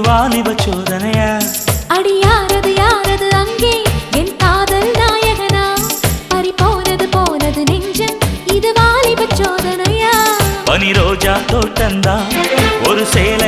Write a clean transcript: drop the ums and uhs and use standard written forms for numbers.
வாலிப சோதனையா? அடி யாரது யாரது அங்கே என் காதல் நாயகனா? பறி போனது போனது நெஞ்சம், இது வாலிப சோதனையா? பனி ரோஜா தோட்டந்தா ஒரு சேலை